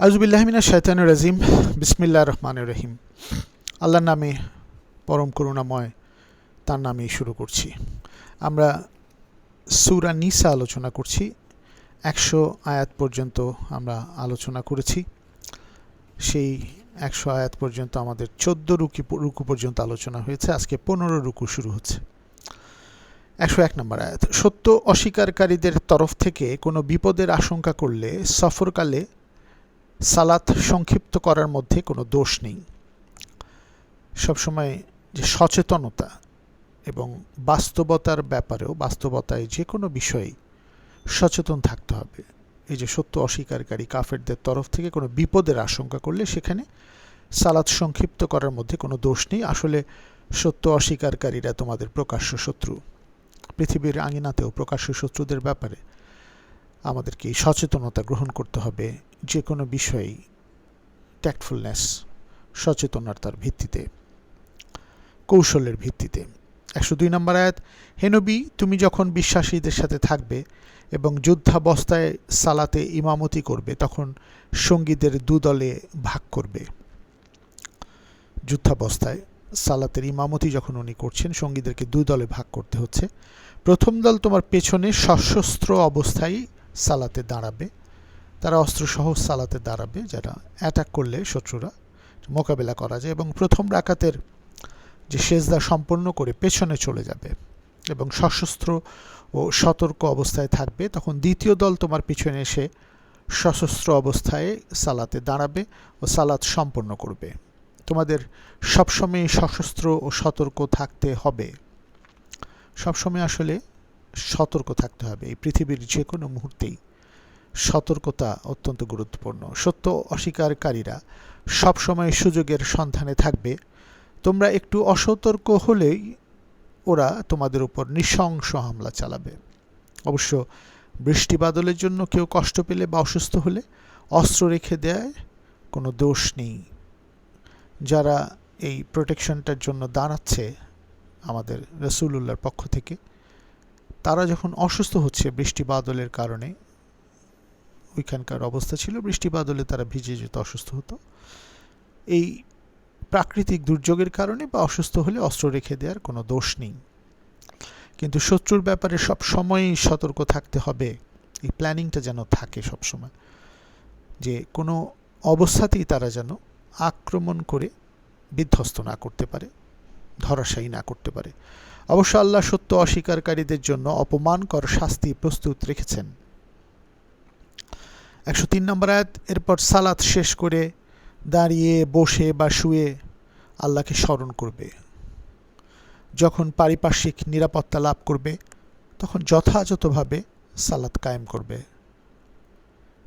আউযুবিল্লাহি মিনাশ শাইতানির রাজিম। বিসমিল্লাহির রহমানির রহিম। আল্লাহর নামে পরম করুণাময়, তার নামেই শুরু করছি। আমরা সূরা নিসা আলোচনা করছি। 100 আয়াত পর্যন্ত আমরা আলোচনা করেছি। সেই 100 আয়াত পর্যন্ত আমাদের 14 রুকু পর্যন্ত আলোচনা হয়েছে। আজকে 15 রুকু শুরু হচ্ছে। 101 নম্বর আয়াত। সত্য অস্বীকারীদের তরফ থেকে কোনো বিপদের আশঙ্কা করলে সফরকালে সালাত সংক্ষিপ্ত করার মধ্যে কোনো দোষ নেই। সবসময় যে সচেতনতা এবং বাস্তবতার ব্যাপারেও, বাস্তবতায় যে কোনো বিষয়ে সচেতন থাকতে হবে। এই যে সত্য অস্বীকারী কাফেরদের তরফ থেকে কোনো বিপদের আশঙ্কা করলে সেখানে সালাত সংক্ষিপ্ত করার মধ্যে কোনো দোষ নেই। আসলে সত্য অস্বীকারীরা তোমাদের প্রকাশ্য শত্রু। পৃথিবীর আঙিনাতেও প্রকাশ্য শত্রুদের ব্যাপারে আমাদেরকে এই সচেতনতা গ্রহণ করতে হবে। যে কোনো বিষয়েই ট্যাক্টফুলনেস, সচেতনতার ভিত্তিতে, কৌশলের ভিত্তিতে। 102 নম্বর আয়াত। হে নবী, তুমি যখন বিশ্বাসীদের সাথে থাকবে এবং যুদ্ধাবস্থায় সালাতে ইমামতি করবে তখন সঙ্গীদের দুদলে ভাগ করবে। যুদ্ধাবস্থায় সালাতের ইমামতি যখন উনি করছেন, সঙ্গীদেরকে দুদলে ভাগ করতে হচ্ছে। প্রথম দল তোমার পেছনে সশস্ত্র অবস্থায় সালাতে দাঁড়াবে। তারা অস্ত্রসহ সালাতে দাঁড়াবে, যারা অ্যাটাক করলে শত্রুরা মোকাবেলা করা যায়, এবং প্রথম রাকাতের যে সেজদা সম্পন্ন করে পেছনে চলে যাবে এবং সশস্ত্র ও সতর্ক অবস্থায় থাকবে। তখন দ্বিতীয় দল তোমার পিছনে এসে সশস্ত্র অবস্থায় সালাতে দাঁড়াবে ও সালাত সম্পন্ন করবে। তোমাদের সবসময় সশস্ত্র ও সতর্ক থাকতে হবে। সবসময় আসলে সতর্ক থাকতে হবে। এই পৃথিবীর যে কোনো মুহূর্তেই সতর্কতা অত্যন্ত গুরুত্বপূর্ণ। সত্য অস্বীকারীরা সবসময় সুযোগের সন্ধানে থাকবে। তোমরা একটু অসতর্ক হলেই ওরা তোমাদের উপর নৃশংস হামলা চালাবে। অবশ্য বৃষ্টি বাদলের জন্য কেউ কষ্ট পেলে বা অসুস্থ হলে অস্ত্র রেখে দেয় কোনো দোষ নেই। যারা এই প্রোটেকশনটার জন্য দাঁড়াচ্ছে আমাদের রাসূলুল্লাহর পক্ষ থেকে, তারা যখন অসুস্থ হচ্ছে বৃষ্টি বাদলের কারণে, ওইখানকার অবস্থা ছিল বৃষ্টি বাদলে তারা ভিজে যেত, অসুস্থ হতো। এই প্রাকৃতিক দুর্যোগের কারণে বা অসুস্থ হলে অস্ত্র রেখে দেওয়ার কোনো দোষ নেই। কিন্তু শত্রুর ব্যাপারে সব সময়ই সতর্ক থাকতে হবে। এই প্ল্যানিংটা যেন থাকে সবসময়, যে কোনো অবস্থাতেই তারা যেন আক্রমণ করে বিধ্বস্ত না করতে পারে, ধরাশায়ী না করতে পারে। অবশ্য আল্লাহ সত্য অস্বীকারীদের জন্য অপমানকর শাস্তি প্রস্তুত রেখেছেন। 103 নম্বর আয়াত। এরপর সালাত শেষ করে দাঁড়িয়ে, বসে বা শুয়ে আল্লাহকে স্মরণ করবে। যখন পারিপার্শ্বিক নিরাপত্তা লাভ করবে তখন যথাযথভাবে সালাত কায়েম করবে।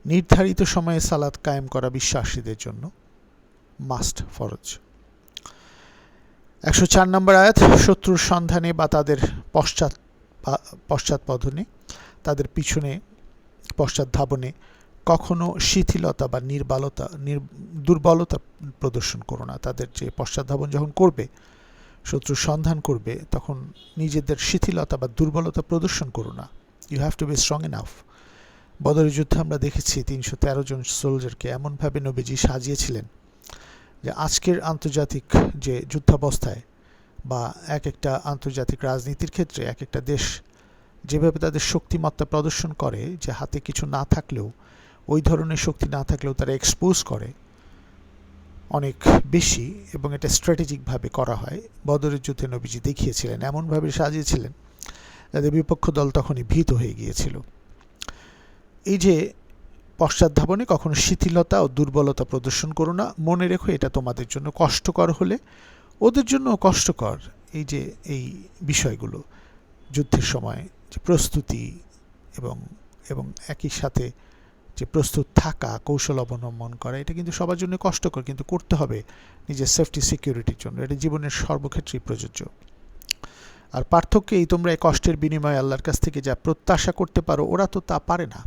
নির্ধারিত সময়ে সালাত কায়েম করা বিশ্বাসীদের জন্য মাস্ট, ফরজ। 104 নম্বর আয়াত। শত্রুর সন্ধানে বা তাদের পশ্চাৎপদনে, তাদের পিছনে পশ্চাৎধাবনে কখনো শিথিলতা বা দুর্বলতা প্রদর্শন করো না। তাদের যে পশ্চাৎধাবন যখন করবে, শত্রুর সন্ধান করবে, তখন নিজেদের শিথিলতা বা দুর্বলতা প্রদর্শন করো না। You have to be strong enough. বদরের যুদ্ধে আমরা দেখেছি 313 জন সোলজারকে এমনভাবে নবীজি সাজিয়েছিলেন যে আজকের আন্তর্জাতিক যে যুদ্ধাবস্থায় বা এক একটা আন্তর্জাতিক রাজনীতির ক্ষেত্রে এক একটা দেশ যেভাবে তাদের শক্তিমত্তা প্রদর্শন করে, যে হাতে কিছু না থাকলেও, ওই ধরনের শক্তি না থাকলেও তারা এক্সপোজ করে অনেক বেশি, এবং এটা স্ট্র্যাটেজিকভাবে করা হয়। বদরের যুদ্ধে নবীজি দেখিয়েছিলেন, এমনভাবে সাজিয়েছিলেন যাতে বিপক্ষ দল তখনই ভীত হয়ে গিয়েছিল। এই যে পশ্চাৎধাবনে কখনো শিথিলতা ও দুর্বলতা প্রদর্শন করো না। মনে রেখো, এটা তোমাদের জন্য কষ্টকর হলে ওদের জন্য কষ্টকর। এই যে এই বিষয়গুলো যুদ্ধের সময় যে প্রস্তুতি এবং একই সাথে যে প্রস্তুত থাকা, কৌশল অবলম্বন করা, এটা কিন্তু সবার জন্য কষ্টকর, কিন্তু করতে হবে নিজের সেফটি সিকিউরিটির জন্য। এটা জীবনের সর্বক্ষেত্রেই প্রযোজ্য। আর পার্থক্য এই, তোমরা এই কষ্টের বিনিময়ে আল্লাহর কাছ থেকে যা প্রত্যাশা করতে পারো, ওরা তো তা পারে না।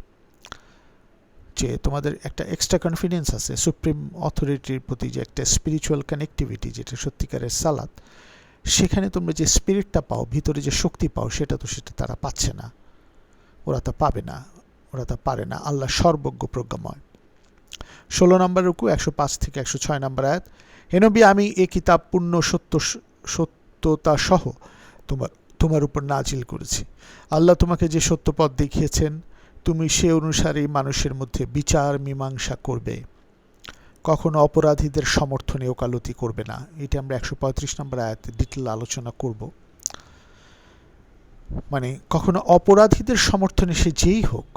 যে তোমাদের একটা এক্সট্রা কনফিডেন্স আছে সুপ্রিম অথরিটির প্রতি, যে একটা স্পিরিচুয়াল কানেক্টিভিটি, যেটা সত্যিকারের সালাত, সেখানে তোমরা যে স্পিরিটটা পাও, ভিতরে যে শক্তি পাও, সেটা তারা পাচ্ছে না, ওরা তা পাবে না, ওরা তা পারে না। আল্লাহ সর্বজ্ঞ, প্রজ্ঞাময়। 16 নম্বর রুকু 105 থেকে 106 নম্বর আয়াত। হে নবী, আমি এ কিতাব পূর্ণ সত্যতা সহ তোমার উপর নাজিল করেছি। আল্লাহ তোমাকে যে সত্যপথ দেখিয়েছেন তুমি সে অনুসারেই মানুষের মধ্যে বিচার মীমাংসা করবে, কখনো অপরাধীদের সমর্থনে ওকালতি করবে না। এটা আমরা 135 নম্বর আয়াতে ডিটেল আলোচনা করব। মানে কখনো অপরাধীদের সমর্থনে সে যেই হোক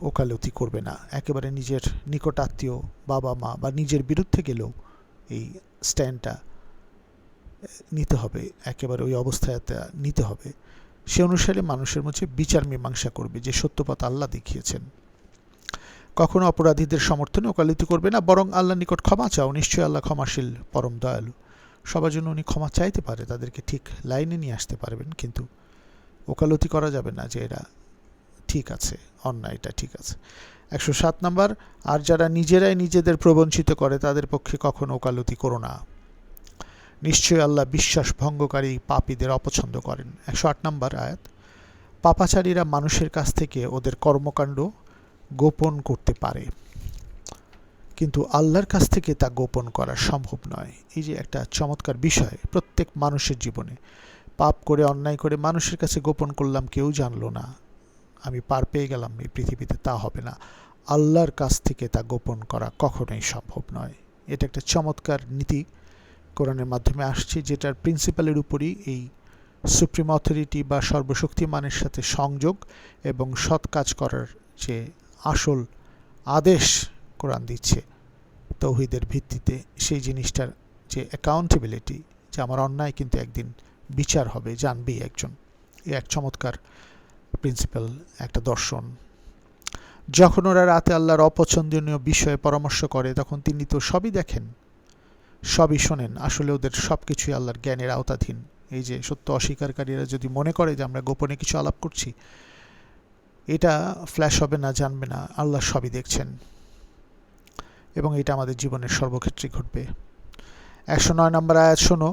ওকালতি করবে না। একেবারে নিজের নিকট আত্মীয়, বাবা মা বা নিজের বিরুদ্ধে গেলেও এই স্ট্যান্ডটা নিতে হবে, একেবারে ওই অবস্থায় নিতে হবে। সে অনুসারে মানুষের মধ্যে বিচার মীমাংসা করবে, যে সত্যপথ আল্লাহ দেখিয়েছেন। কখনো অপরাধীদের সমর্থনে ওকালতি করবে না, বরং আল্লাহর নিকট ক্ষমা চাও, নিশ্চয়ই আল্লাহ ক্ষমাশীল পরম দয়ালু। সবার জন্য উনি ক্ষমা চাইতে পারে, তাদেরকে ঠিক লাইনে নিয়ে আসতে পারবেন, কিন্তু ওকালতি করা যাবে না যে এরা ঠিক আছে, অন্যায়টা ঠিক আছে। 107 নম্বর, আর যারা নিজেরাই নিজেদের প্রবঞ্চিত করে তাদের পক্ষে কখনো ওকালতি করো না, নিশ্চয়ই আল্লাহ বিশ্বাস ভঙ্গকারী পাপীদের অপছন্দ করেন। 108 নম্বর আয়াত, পাপাচারীরা মানুষের কাছ থেকে ওদের কর্মকাণ্ড গোপন করতে পারে, কিন্তু আল্লাহর কাছ থেকে তা গোপন করা সম্ভব নয়। এই যে একটা চমৎকার বিষয়, প্রত্যেক মানুষের জীবনে পাপ করে অন্যায় করে মানুষের কাছে গোপন করলাম, কেউ জানলো না, আমি পার পেয়ে গেলাম এই পৃথিবীতে, তা হবে না। আল্লাহর কাছ থেকে তা গোপন করা কখনোই সম্ভব নয়। এটা একটা চমৎকার নীতি কোরআনের মাধ্যমে আসছে, যেটার প্রিন্সিপালের উপরই এই সুপ্রিম অথরিটি বা সর্বশক্তিমানের সাথে সংযোগ এবং সৎ কাজ করার যে আসল আদেশ কোরআন দিচ্ছে তৌহিদের ভিত্তিতে, সেই জিনিসটার যে অ্যাকাউন্টেবিলিটি, যে আমার অন্যায় কিন্তু একদিন বিচার হবে, জানবেই একজন। এ এক চমৎকার প্রিন্সিপাল, একটা দর্শন। যখন ওরা রাতে আল্লাহর অপছন্দনীয় বিষয়ে পরামর্শ করে তখন তিনি তো সবই দেখেন, সবই শোনেন, আসলে ওদের সব কিছুই আল্লাহর জ্ঞানের আওতাধীন। এই যে সত্য অস্বীকারীরা যদি মনে করে যে আমরা গোপনে কিছু আলাপ করছি, এটা ফ্ল্যাশ হবে না, জানবে না, আল্লাহ সবই দেখছেন, এবং এটা আমাদের জীবনের সর্বক্ষেত্রে ঘটবে। 109 নম্বর আয়াত, শোনো,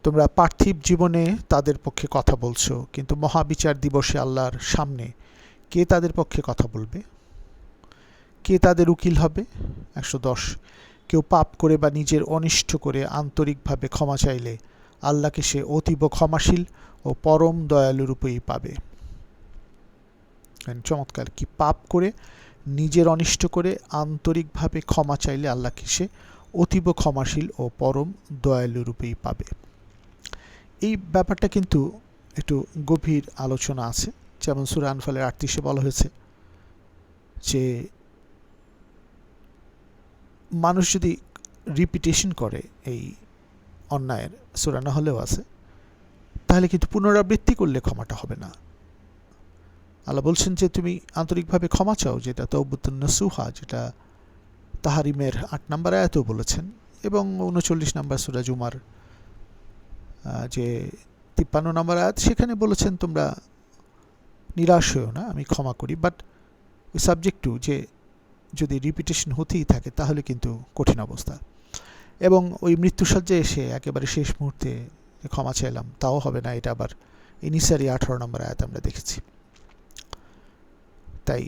তোমরা পার্থিব জীবনে তাদের পক্ষে কথা বলছো, কিন্তু মহাবিচার দিবসে আল্লাহর সামনে কে তাদের পক্ষে কথা বলবে? কে তাদের উকিল হবে? 110, কেউ পাপ করে বা নিজের অনিষ্ট করে আন্তরিকভাবে ক্ষমা চাইলে আল্লাহকে সে অতীব ক্ষমাশীল ও পরম দয়ালু রূপেই পাবে। চমৎকার, কি পাপ করে নিজের অনিষ্ট করে আন্তরিকভাবে ক্ষমা চাইলে আল্লাহকে সে অতীব ক্ষমাশীল ও পরম দয়ালু রূপেই পাবে। এই ব্যাপারটা কিন্তু একটু গভীর আলোচনা আছে। যেমন সূরা আনফালের 38-এ বলা হয়েছে যে মানুষ যদি রিপিটেশন করে এই অন্যায়ের, সূরা নাহলেও আছে, তাহলে কিন্তু পুনরাবৃত্তি করলে ক্ষমাটা হবে না। আল্লাহ বলছেন যে তুমি আন্তরিকভাবে ক্ষমা চাও, যেটা তাওবাতুন নাসুহা, যেটা তাহারিমের 8 নম্বর আয়াতেও বলেছেন, এবং 39 নম্বর সূরা জুমার যে 53 নম্বর আয়াত, সেখানে বলেছেন তোমরা নিরাশ হও না, আমি ক্ষমা করি। বাট ওই সাবজেক্ট টু, যে যদি রিপিটেশন হতেই থাকে তাহলে কিন্তু কঠিন অবস্থা, এবং ওই মৃত্যুসজ্জায় এসে একেবারে শেষ মুহূর্তে ক্ষমা চাইলাম, তাও হবে না। এটা আবার ইনিসারি 18 নম্বর আয়াত আমরা দেখেছি। তাই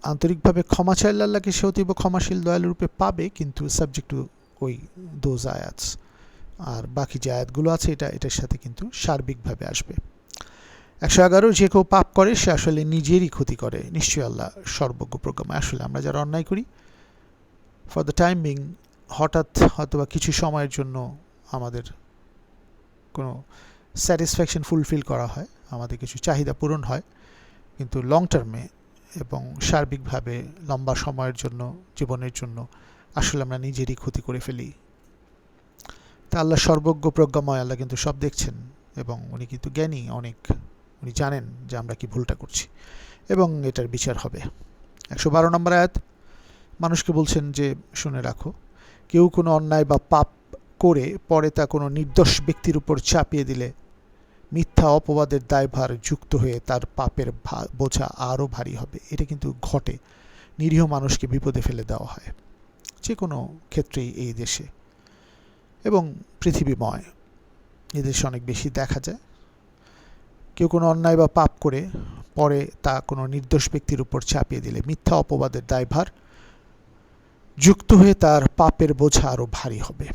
আন্তরিকভাবে ক্ষমা চাইলে আল্লাহকে সে অতীব ক্ষমাশীল দয়ালু রূপে পাবে, কিন্তু সাবজেক্ট টু ওই দোজ আয়াতস। আর বাকি যে আয়াতগুলো আছে এটার সাথে কিন্তু সার্বিকভাবে আসবে। 111, যে কেউ পাপ করে সে আসলে নিজেরই ক্ষতি করে, নিশ্চয়ই আল্লাহ সর্বজ্ঞ প্রজ্ঞাময়। আসলে আমরা যারা অন্যায় করি, ফর দ্য টাইম বিং, হঠাৎ হয়তো বা কিছু সময়ের জন্য আমাদের কোনো স্যাটিসফ্যাকশন ফুলফিল করা হয়, আমাদের কিছু চাহিদা পূরণ হয়, কিন্তু লং টার্মে এবং সার্বিকভাবে লম্বা সময়ের জন্য, জীবনের জন্য আসলে আমরা নিজেরই ক্ষতি করে ফেলি। তা আল্লাহ সর্বজ্ঞ প্রজ্ঞাময়, আল্লাহ কিন্তু সব দেখছেন, এবং উনি কিন্তু জ্ঞানী অনেক, উনি জানেন যে আমরা কি ভুলটা করছি, এবং এটার বিচার হবে। 112 নম্বর আয়াত, মানুষকে বলছেন যে শুনে রাখো, কেউ কোনো অন্যায় বা পাপ করে পরে তা কোনো নির্দোষ ব্যক্তির উপর চাপিয়ে দিলে মিথ্যা অপবাদের দায়ভার যুক্ত হয়ে তার পাপের বোঝা আরও ভারী হবে। এটা কিন্তু ঘটে, নিরীহ মানুষকে বিপদে ফেলে দেওয়া হয় যে কোনো ক্ষেত্রেই এই দেশে এবং পৃথিবীময়, এদেশে অনেক বেশি দেখা যায়। কেউ কোনো অন্যায় বা পাপ করে পরে তা কোনো নির্দোষ ব্যক্তির উপর চাপিয়ে দিলে মিথ্যা অপবাদের দায়ভার যুক্ত হয়ে তার পাপের বোঝা আরও ভারী হবে।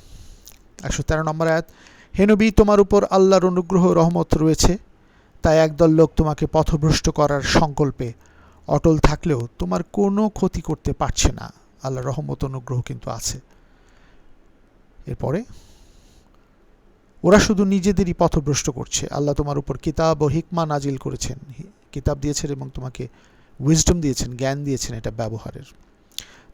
113 নম্বর আয়াত, হে নবী, তোমার উপর আল্লাহর অনুগ্রহ রহমত রয়েছে, তাই একদল লোক তোমাকে পথভ্রষ্ট করার সংকল্পে অটল থাকলেও তোমার কোনো ক্ষতি করতে পারছে না। আল্লাহর রহমত অনুগ্রহ কিন্তু আছে। এরপরে, ওরা শুধু নিজেদেরই পথভ্রষ্ট করছে। আল্লাহ তোমার উপর কিতাব ও হিকমা নাজিল করেছেন, কিতাব দিয়েছেন এবং তোমাকে উইজডম দিয়েছেন, জ্ঞান দিয়েছেন এটা ব্যবহারের।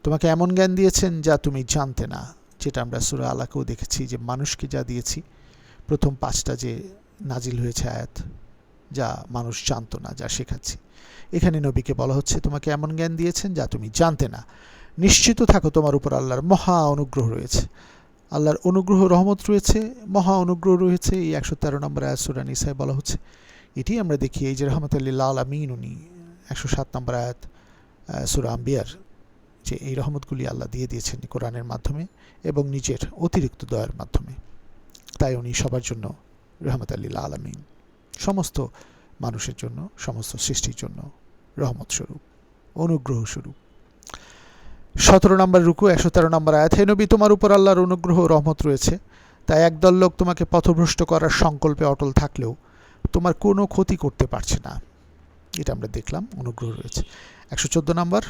তোমাকে এমন জ্ঞান দিয়েছেন যা তুমি জানতে না, যেটা আমরা সূরা আলাকেও দেখেছি যে মানুষকে যা দিয়েছি, প্রথম 5টা যে নাজিল হয়েছে আয়াত, যা মানুষ জানতো না, যা শেখাচ্ছি। এখানে নবীকে বলা হচ্ছে তোমাকে এমন জ্ঞান দিয়েছেন যা তুমি জানতে না, নিশ্চিত থাকো তোমার উপর আল্লাহর মহা অনুগ্রহ রয়েছে। আল্লাহর অনুগ্রহ রহমত রয়েছে, মহা অনুগ্রহ রয়েছে, এই 113 নম্বর আয়াত সূরা নিসায় বলা হচ্ছে। এটি আমরা দেখি এই যে রহমতুল লিল আলামিন, উনি 107 নম্বর আয়াত সূরা আম্বিয়ার, যে এই রহমতগুলি আল্লাহ দিয়ে দিয়েছেন কোরআনের মাধ্যমে এবং নিজের অতিরিক্ত দয়ার মাধ্যমে। তাই উনি সবার জন্য রহমতুল লিল আলামিন, সমস্ত মানুষের জন্য, সমস্ত সৃষ্টির জন্য রহমত স্বরূপ, অনুগ্রহ স্বরূপ। 17 নম্বর রুকু, 113 নম্বর আয়াত, হে নবী, তোমার উপর আল্লাহর অনুগ্রহ ও রহমত রয়েছে, তাই একদল লোক তোমাকে পথভ্রষ্ট করার সংকল্পে অটল থাকলেও তোমার কোনো ক্ষতি করতে পারছে না। এটা আমরা দেখলাম, অনুগ্রহ রয়েছে। 114 নম্বর,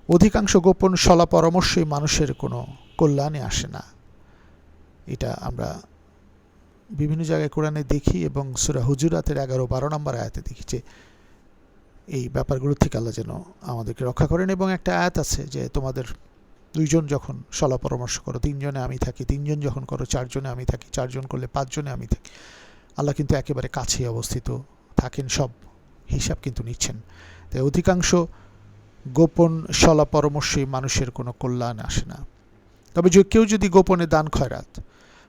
অধিকাংশ গোপন সলা পরামর্শই মানুষের কোনো কল্যাণে আসে না। এটা আমরা বিভিন্ন জায়গায় কোরআনে দেখি এবং সূরা হুজুরাতের 11-12 নম্বর আয়াতে দেখি যে এই ব্যাপারগুলো থেকে আল্লাহ যেন আমাদেরকে রক্ষা করেন। এবং একটা আয়াত আছে যে তোমাদের 2 জন যখন সলা পরামর্শ করো, 3 জনে আমি থাকি, 3 জন যখন করো 4 জনে আমি থাকি, 4 জন করলে 5 জনে আমি থাকি। আল্লাহ কিন্তু একেবারে কাছেই অবস্থিত থাকেন, সব হিসাব কিন্তু নিচ্ছেন। তাই অধিকাংশ গোপন সলা পরামর্শই মানুষের কোনো কল্যাণ আসে না। তবে কেউ যদি গোপনে দান খয়রাত,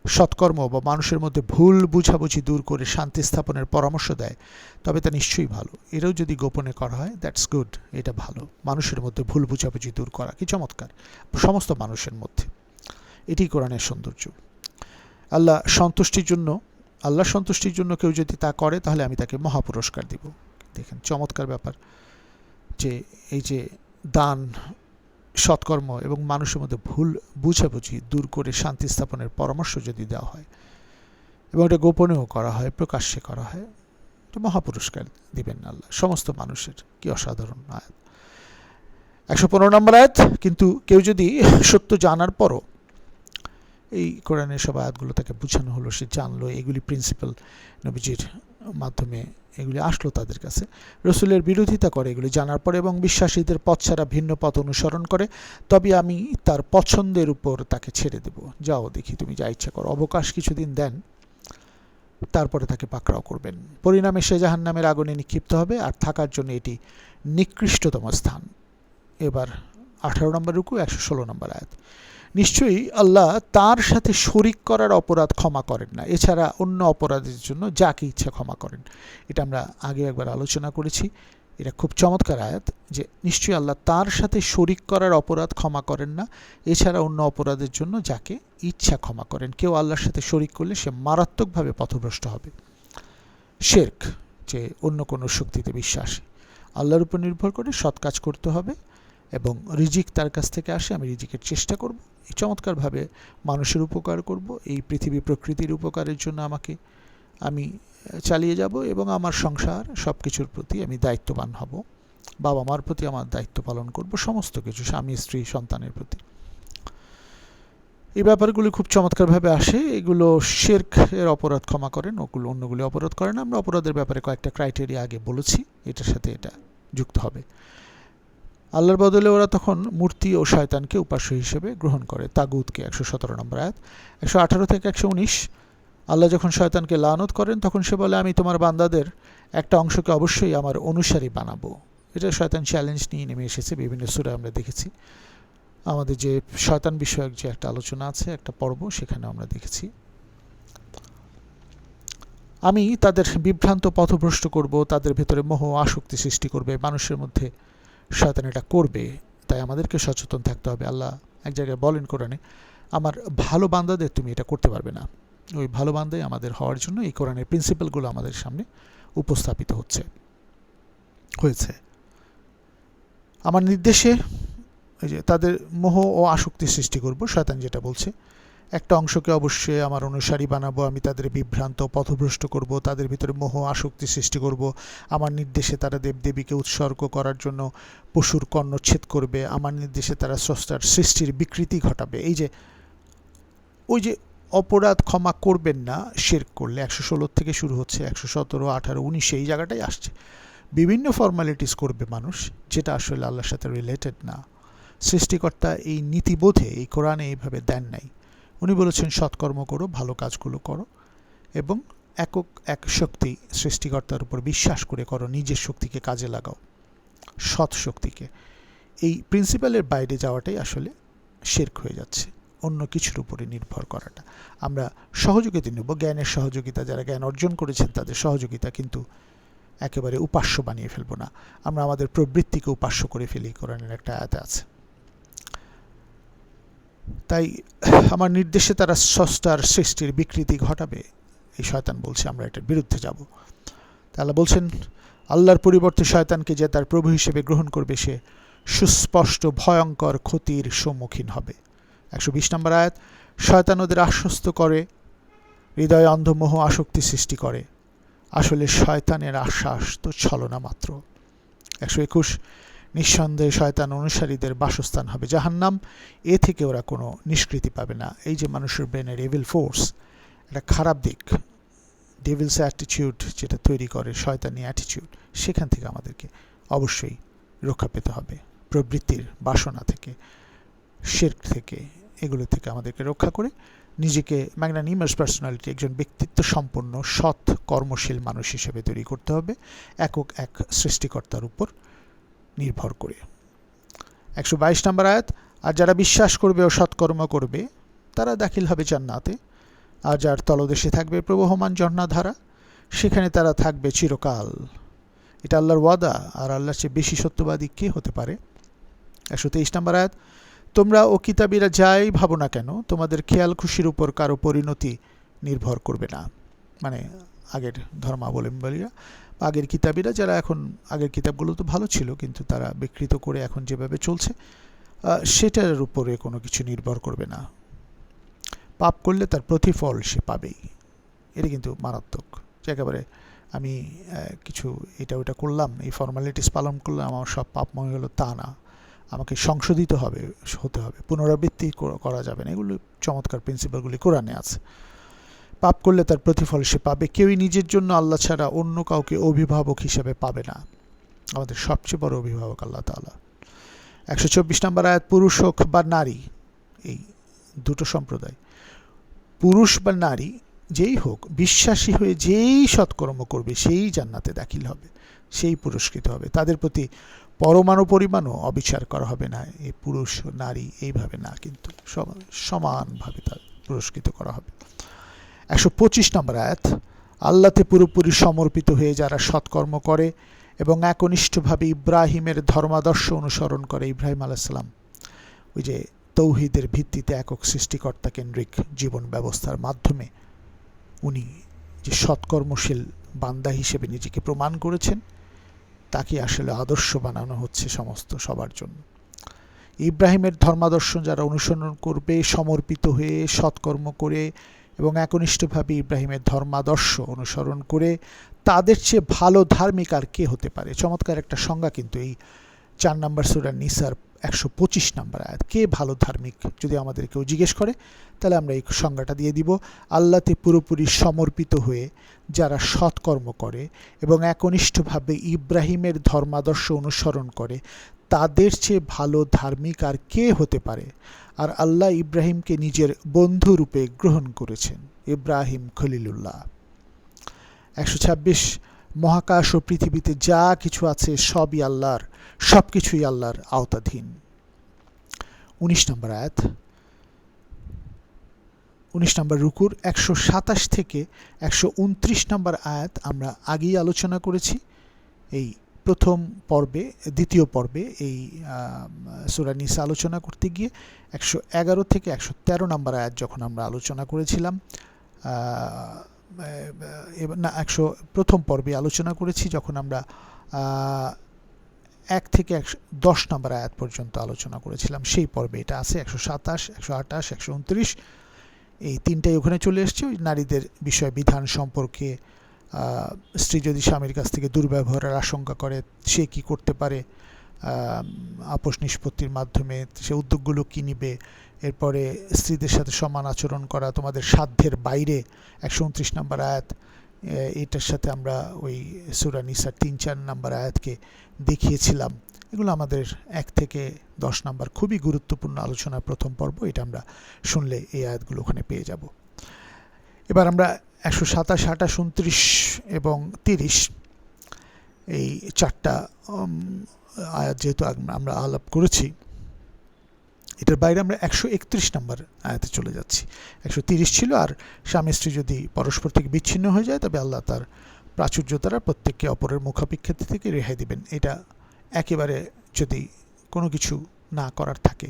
সৎকর্ম বা মানুষের মধ্যে ভুল বুঝাবুঝি দূর করে শান্তি স্থাপনের পরামর্শ দেয়, তবে তা নিশ্চয়ই ভালো। এটাও যদি গোপনে করা হয়, দ্যাটস গুড, এটা ভালো। মানুষের মধ্যে ভুল বুঝাবুঝি দূর করা কি চমৎকার, সমস্ত মানুষের মধ্যে। এটি কোরআনের সৌন্দর্য। আল্লাহ সন্তুষ্টির জন্য কেউ যদি তা করে, তাহলে আমি তাকে মহাপুরস্কার দিব। দেখেন চমৎকার ব্যাপার, যে এই যে দান, সৎকর্ম এবং মানুষের মধ্যে ভুল বুঝাবুঝি দূর করে শান্তি স্থাপনের পরামর্শ যদি দেওয়া হয় এবং এটা গোপনেও করা হয়, প্রকাশ্যে করা হয়, তো মহাপুরস্কার দিবেন আল্লাহ সমস্ত মানুষের। কি অসাধারণ আয়াত। 115 নম্বর আয়াত, কিন্তু কেউ যদি সত্য জানার পরও, এই কোরআনের সব আয়াতগুলো তাকে বুঝানো হলো, সে জানলো, এগুলি প্রিন্সিপাল নবীজির মাধ্যমে এগুলি আসলো তাদের কাছে, রসুলের বিরোধিতা করে এগুলি জানার পরে এবং বিশ্বাসীদের পথ ছাড়া ভিন্ন পথ অনুসরণ করে, তবে আমি তার পছন্দের উপর তাকে ছেড়ে দেব। যাও দেখি তুমি যা ইচ্ছা করো। অবকাশ কিছুদিন দেন, তারপরে তাকে পাকড়াও করবেন। পরিণামে সে জাহান্নামের আগুনে নিক্ষিপ্ত হবে, আর থাকার জন্য এটি নিকৃষ্টতম স্থান। এবার 18 নম্বর রুকু, 116 নম্বর আয়াত, নিশ্চয়ই আল্লাহ তার সাথে শরিক করার অপরাধ ক্ষমা করেন না, এছাড়া অন্য অপরাধের জন্য যাকে ইচ্ছা ক্ষমা করেন। এটা আমরা আগে একবার আলোচনা করেছি। এটা খুব চমৎকার আয়াত, যে নিশ্চয়ই আল্লাহ তার সাথে শরিক করার অপরাধ ক্ষমা করেন না, এছাড়া অন্য অপরাধের জন্য যাকে ইচ্ছা ক্ষমা করেন। কেউ আল্লাহর সাথে শরিক করলে সে মারাত্মকভাবে পথভ্রষ্ট হবে। শিরক, যে অন্য কোনো শক্তিতে বিশ্বাসী, আল্লাহর উপর নির্ভর করে সৎ কাজ করতে হবে এবং রিজিক তার কাছ থেকে আসে, আমি রিজিকের চেষ্টা করব, এই চমৎকারভাবে মানুষের উপকার করব, এই পৃথিবী প্রকৃতির উপকারের জন্য আমি চালিয়ে যাব এবং আমার সংসার সব কিছুর প্রতি আমি দায়িত্ববান হব, বাবা মার প্রতি আমার দায়িত্ব পালন করব, সমস্ত কিছু, স্বামী স্ত্রী সন্তানের প্রতি। এই ব্যাপারগুলি খুব চমৎকারভাবে আসে। এগুলো শিরকের অপরাধ ক্ষমা করেন, ওগুলো অন্যগুলি অপরাধ করেন। আমরা অপরাধের ব্যাপারে কয়েকটা ক্রাইটেরিয়া আগে বলেছি, এটার সাথে এটা যুক্ত হবে। আল্লাহর বদলে ওরা তখন মূর্তি ও শয়তানকে উপাস্য হিসেবে গ্রহণ করে, তাগুতকে। 117 নম্বর আয়াত। 118 থেকে 119, আল্লাহ যখন শয়তানকে লানত করেন, তখন সে বলে, আমি তোমার বান্দাদের একটা অংশকে অবশ্যই আমার অনুসারী বানাবো। এটা শয়তান চ্যালেঞ্জ নিয়ে নেমে এসেছে, বিভিন্ন সূরায় আমরা দেখেছি। আমাদের যে শয়তান বিষয়ক যে একটা আলোচনা আছে, একটা পর্ব, সেখানে আমরা দেখেছি, আমি তাদের বিভ্রান্ত পথভ্রষ্ট করব, তাদের ভেতরে মোহ আসক্তি সৃষ্টি করবে, মানুষের মধ্যে শয়তান এটা করবে। তাই আমাদেরকে সচেতন থাকতে হবে। আল্লাহ এক জায়গায় বলেন কোরআনে, আমার ভালো বান্দাদের তুমি এটা করতে পারবে না। ওই ভালো বান্দাই আমাদের হওয়ার জন্য এই কোরআনের প্রিন্সিপালগুলো আমাদের সামনে উপস্থাপিত হয়েছে। আমার নির্দেশে ওই যে তাদের মোহ ও আসক্তি সৃষ্টি করব, শয়তান যেটা বলছে। একটা অংশকে অবশ্যই আমার অনুসারী বানাবো, আমি তাদের বিভ্রান্ত পথভ্রষ্ট করব, তাদের ভিতরে মোহ আসক্তি সৃষ্টি করব, আমার নির্দেশে তারা দেবদেবীকে উৎসর্গ করার জন্য পশুর কর্ণচ্ছেদ করবে, আমার নির্দেশে তারা স্রষ্টার সৃষ্টির বিকৃতি ঘটাবে। এই যে ওই যে অপরাধ ক্ষমা করবেন না শিরক করলে, 116 থেকে শুরু হচ্ছে, 117, 18, 19 এই জায়গাটাই আসছে। বিভিন্ন ফর্মালিটিস করবে মানুষ, যেটা আসলে আল্লাহর সাথে রিলেটেড না। সৃষ্টিকর্তা এই নীতিবোধে এই কোরআনে এইভাবে দেন নাই। উনি বলেছেন সৎকর্ম করো, ভালো কাজগুলো করো, এবং একক এক শক্তি সৃষ্টিকর্তার উপর বিশ্বাস করে করো, নিজের শক্তিকে কাজে লাগাও, সৎ শক্তিকে। এই প্রিন্সিপালের বাইরে যাওয়াটাই আসলে শিরক হয়ে যাচ্ছে, অন্য কিছুর উপরে নির্ভর করাটা। আমরা সহযোগিতা নেব, জ্ঞানের সহযোগিতা, যারা জ্ঞান অর্জন করেছেন তাদের সহযোগিতা, কিন্তু একেবারে উপাস্য বানিয়ে ফেলবো না। আমরা আমাদের প্রবৃত্তিকে উপাস্য করে ফেলি, কোরআনের একটা আয়াতে আছে। তাই আমার নির্দেশে তারা স্রষ্টার সৃষ্টির বিকৃতি ঘটাবে, এই শয়তান বলছে, আমরা এটার বিরুদ্ধে যাব। তাহলে বলছেন আল্লাহর পরিবর্তে শয়তানকে যে তার প্রভু হিসেবে গ্রহণ করবে, সে সুস্পষ্ট ভয়ঙ্কর ক্ষতির সম্মুখীন হবে। 120 নম্বর আয়াত, শয়তান ওদের আশ্বস্ত করে, হৃদয়ে অন্ধমোহ আসক্তি সৃষ্টি করে, আসলে শয়তানের আশ্বাস তো ছলনা মাত্র। 121, নিঃসন্দেহে শয়তান অনুসারীদের বাসস্থান হবে জাহান্নাম, এ থেকে ওরা কোনো নিষ্কৃতি পাবে না। এই যে মানুষের ব্রেনের এভিল ফোর্স, একটা খারাপ দিক, ডেভিলস অ্যাটিটিউড যেটা তৈরি করে, শয়তানি অ্যাটিটিউড, সেখান থেকে আমাদেরকে অবশ্যই রক্ষা পেতে হবে। প্রবৃত্তির বাসনা থেকে, শিরক থেকে, এগুলো থেকে আমাদেরকে রক্ষা করে নিজেকে ম্যাগনানিমাস পার্সোনালিটি, একজন ব্যক্তিত্ব সম্পন্ন সৎ কর্মশীল মানুষ হিসেবে তৈরি করতে হবে, একক এক সৃষ্টিকর্তার উপর নির্ভর করে। 122 নম্বর আয়াত, আর যারা বিশ্বাস করবে ও সৎকর্ম করবে তারা দাখিল হবে জান্নাতে, আর যার তলদেশে থাকবে প্রবহমান ঝর্ণাধারা, সেখানে তারা থাকবে চিরকাল। এটা আল্লাহর ওয়াদা, আর আল্লাহর চেয়ে বেশি সত্যবাদী কে হতে পারে। 123 নম্বর আয়াত, তোমরা ও কিতাবীরা যাই ভাবো না কেন, তোমাদের খেয়াল খুশির উপর কারো পরিণতি নির্ভর করবে না। মানে আগের ধর্মাবলম্বীরা, আগের কিতাবীরা, যারা এখন, আগের কিতাবগুলো তো ভালো ছিল কিন্তু তারা বিকৃত করে এখন যেভাবে চলছে, সেটার উপরে কোনো কিছু নির্ভর করবে না। পাপ করলে তার প্রতিফল সে পাবেই। এটা কিন্তু মারাত্মক, যে একেবারে আমি কিছু এটা ওটা করলাম, এই ফর্মালিটিস পালন করলাম, আমার সব পাপময় হলো, তা না। আমাকে সংশোধিত হতে হবে, পুনরাবৃত্তি করা যাবে না। এগুলো চমৎকার প্রিন্সিপালগুলি কোরআনে আছে। পাপ করলে তার প্রতিফল সে পাবে। কেউই নিজের জন্য আল্লাহ ছাড়া অন্য কাউকে অভিভাবক হিসেবে পাবে না। আমাদের সবচেয়ে বড় অভিভাবক আল্লাহ তাআলা। 124 নম্বর আয়াত, পুরুষ হোক বা নারী, এই দুটো সম্প্রদায়, পুরুষ বা নারী যেই হোক, বিশ্বাসী হয়ে যেই সৎকর্ম করবে সেই জান্নাতে দাখিল হবে, সেই পুরস্কৃত হবে। তাদের প্রতি পরমাণু পরিমাণও অবিচার করা হবে না। এই পুরুষ নারী এইভাবে না, কিন্তু সমানভাবে তার পুরস্কৃত করা হবে। 125 নম্বর আয়াত, আল্লাহতে পুরোপুরি সমর্পিত হয়ে যারা সৎকর্ম করে এবং একনিষ্ঠভাবে ইব্রাহিমের ধর্মাদর্শ অনুসরণ করে। ইব্রাহিম আলাইহিস সালাম, ওই যে তৌহিদের ভিত্তিতে একক সৃষ্টিকর্তা কেন্দ্রিক জীবন ব্যবস্থার মাধ্যমে উনি যে সৎকর্মশীল বান্দা হিসেবে নিজেকে প্রমাণ করেছেন, তাকে আসলে আদর্শ বানানো হচ্ছে সমস্ত সবার জন্য। ইব্রাহিমের ধর্মাদর্শ যারা অনুসরণ করবে, সমর্পিত হয়ে সৎকর্ম করে এবং একনিষ্ঠভাবে ইব্রাহিমের ধর্মাদর্শ অনুসরণ করে, তাদের চেয়ে ভালো ধার্মিক আর কে হতে পারে। চমৎকার একটা সংজ্ঞা কিন্তু এই 4 নম্বর সূরা নিসার 125 নম্বর আয়াত। কে ভালো ধার্মিক যদি আমাদের কেউ জিজ্ঞেস করে, তাহলে আমরা এই সংজ্ঞাটা দিয়ে দিব। আল্লাহতে পুরোপুরি সমর্পিত হয়ে যারা সৎকর্ম করে এবং একনিষ্ঠভাবে ইব্রাহিমের ধর্মাদর্শ অনুসরণ করে, তাদের চেয়ে ভালো ধার্মিক আর কে হতে পারে। আর আল্লাহ ইব্রাহিমকে নিজের বন্ধু রূপে গ্রহণ করেছেন, ইব্রাহিম খলিলুল্লাহ। 126, মহাকাশ ও পৃথিবীতে যা কিছু আছে সবই আল্লাহর, সব কিছুই আল্লাহর আওতাধীন। 19 নম্বর আয়াত, 19 নম্বর রুকুর 127 থেকে 129 নম্বর আয়াত আমরা আগেই আলোচনা করেছি। এই প্রথম পর্বে, দ্বিতীয় পর্বে এই সূরা নিসা আলোচনা করতে গিয়ে 111 থেকে 113 নম্বর আয়াত যখন আমরা আলোচনা করেছিলাম, প্রথম পর্বে আলোচনা করেছি যখন আমরা 1 থেকে 10 নম্বর আয়াত পর্যন্ত আলোচনা করেছিলাম, সেই পর্বে এটা আছে। 127, 128, 129 এই তিনটাই ওখানে চলে এসছে। ওই নারীদের বিষয় বিধান সম্পর্কে, স্ত্রী যদি স্বামীর কাছ থেকে দুর্ব্যবহারের আশঙ্কা করে সে কি করতে পারে, আপোষ নিষ্পত্তির মাধ্যমে সে উদ্যোগগুলো কী নিবে, এরপরে স্ত্রীদের সাথে সমান আচরণ করা তোমাদের সাধ্যের বাইরে 129 নম্বর আয়াত, এটার সাথে আমরা ওই সূরা নিসার 3-4 নম্বর আয়াতকে দেখিয়েছিলাম। এগুলো আমাদের 1 থেকে 10 নম্বর খুবই গুরুত্বপূর্ণ আলোচনার প্রথম পর্ব। এটা আমরা শুনলে এই আয়াতগুলো ওখানে পেয়ে যাব। এবার আমরা 127, 28, 29 এবং 30 এই 4টা আয়াত যেহেতু আমরা আলাপ করেছি, এটার বাইরে আমরা 131 নম্বর আয়াতে চলে যাচ্ছি। 130 ছিল, আর স্বামী স্ত্রী যদি পরস্পর থেকে বিচ্ছিন্ন হয়ে যায় তবে আল্লাহ তার প্রাচুর্য দ্বারা প্রত্যেককে অপরের মুখাপেক্ষাতি থেকে রেহাই দিবেন। এটা একেবারে যদি কোনো কিছু না করার থাকে,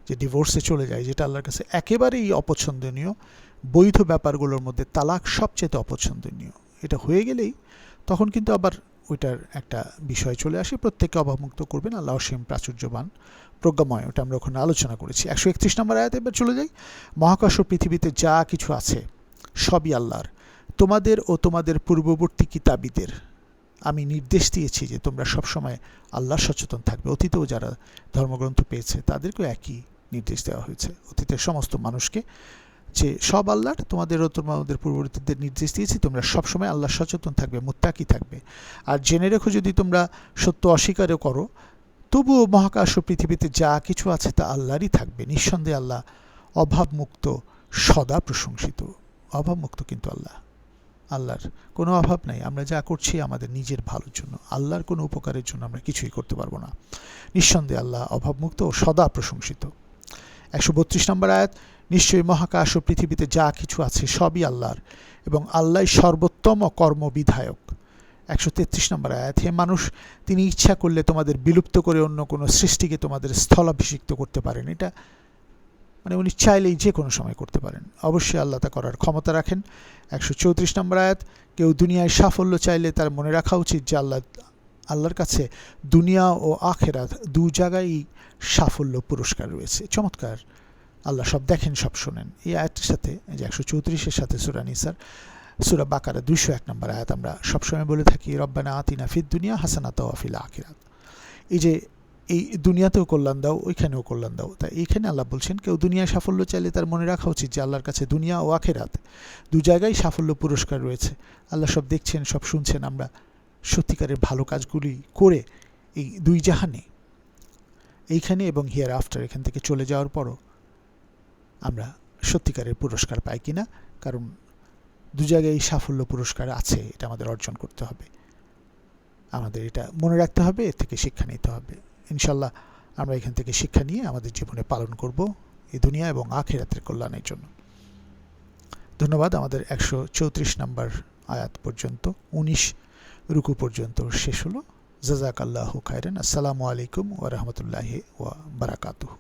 যে ডিভোর্সে চলে যায়, যেটা আল্লাহর কাছে একেবারেই অপছন্দনীয়, বৈধ ব্যাপারগুলোর মধ্যে তালাক সবচেয়ে অপছন্দনীয়। এটা হয়ে গেলেই তখন কিন্তু আবার ওইটার একটা বিষয় চলে আসে, প্রত্যেককে অভাবমুক্ত করবেন, আল্লাহ অসীম প্রাচুর্যবান প্রজ্ঞাময়। ওটা আমরা ওখানে আলোচনা করেছি। 131 নম্বর আয়াতে এবার চলে যাই। মহাকাশ ও পৃথিবীতে যা কিছু আছে সবই আল্লাহর। তোমাদের ও তোমাদের পূর্ববর্তী কিতাবীদের আমি নির্দেশ দিয়েছি যে তোমরা সবসময় আল্লাহ সচেতন থাকবে। অতীতেও যারা ধর্মগ্রন্থ পেয়েছে তাদেরকেও একই নির্দেশ দেওয়া হয়েছে, অতীতের সমস্ত মানুষকে, যে সব আল্লাহর। তোমাদেরও তোমাদের পূর্ববর্তীদের নির্দেশ দিয়েছি তোমরা সবসময় আল্লাহ সচেতন থাকবে, মুত্তাকি থাকবে। আর জেনে রেখো, যদি তোমরা সত্য অস্বীকারও করো তবুও মহাকাশ ও পৃথিবীতে যা কিছু আছে তা আল্লাহরই থাকবে। নিঃসন্দেহে আল্লাহ অভাবমুক্ত, সদা প্রশংসিত। অভাবমুক্ত কিন্তু আল্লাহর কোনো অভাব নাই। আমরা যা করছি আমাদের নিজের ভালোর জন্য, আল্লাহর কোনো উপকারের জন্য আমরা কিছুই করতে পারবো না। নিঃসন্দেহে আল্লাহ অভাবমুক্ত ও সদা প্রশংসিত। 132 নম্বর আয়াত। নিশ্চয়ই মহাকাশ ও পৃথিবীতে যা কিছু আছে সবই আল্লাহর, এবং আল্লাহ সর্বোত্তম কর্মবিধায়ক। 133 নম্বর আয়াত। হে মানুষ, তিনি ইচ্ছা করলে তোমাদের বিলুপ্ত করে অন্য কোনো সৃষ্টিকে তোমাদের স্থলাভিষিক্ত করতে পারেন। এটা মানে উনি চাইলেই যে কোনো সময় করতে পারেন, অবশ্যই আল্লাহ তা করার ক্ষমতা রাখেন। 134 নম্বর আয়াত। কেউ দুনিয়ায় সাফল্য চাইলে তার মনে রাখা উচিত যে আল্লাহর কাছে দুনিয়া ও আখেরাত দু জায়গায় সাফল্য পুরস্কার রয়েছে। চমৎকার, আল্লাহ সব দেখেন, সব শোনেন। এই আয়াতটির সাথে, যে 134-এর সাথে সূরা নিসার, সূরা বাকারা 201 নম্বর আয়াত আমরা সবসময় বলে থাকি, রব্বানা আতিনা ফিদ দুনিয়া হাসানাতা ওয়া ফিল আখিরাত। এই যে এই দুনিয়াতেও কল্যাণ দাও, ওইখানেও কল্যাণ দাও। তাই এইখানে আল্লাহ বলছেন কেউ দুনিয়ায় সাফল্য চাইলে তার মনে রাখা উচিত যে আল্লাহর কাছে দুনিয়া ও আখিরাত দু জায়গায় সাফল্য পুরস্কার রয়েছে। আল্লাহ সব দেখছেন, সব শুনছেন। আমরা সত্যিকারের ভালো কাজগুলি করে এই দুই জাহানে, এইখানে এবং হিয়ার আফটার, এখান থেকে চলে যাওয়ার পরও আমরা সত্যিকারের পুরস্কার পাই কিনা, কারণ দু জায়গায় এই সাফল্য পুরস্কার আছে, এটা আমাদের অর্জন করতে হবে। আমাদের এটা মনে রাখতে হবে, এর থেকে শিক্ষা নিতে হবে। ইনশাল্লাহ আমরা এখান থেকে শিক্ষা নিয়ে আমাদের জীবনে পালন করব এই দুনিয়া এবং আখিরাতের কল্যাণের জন্য। ধন্যবাদ। আমাদের 134 নম্বর আয়াত পর্যন্ত, 19 রুকু পর্যন্ত শেষ হলো। জাযাকাল্লাহু খায়রান। আসসালামু আলাইকুম ওয়া রাহমাতুল্লাহি ওয়া বারাকাতুহু।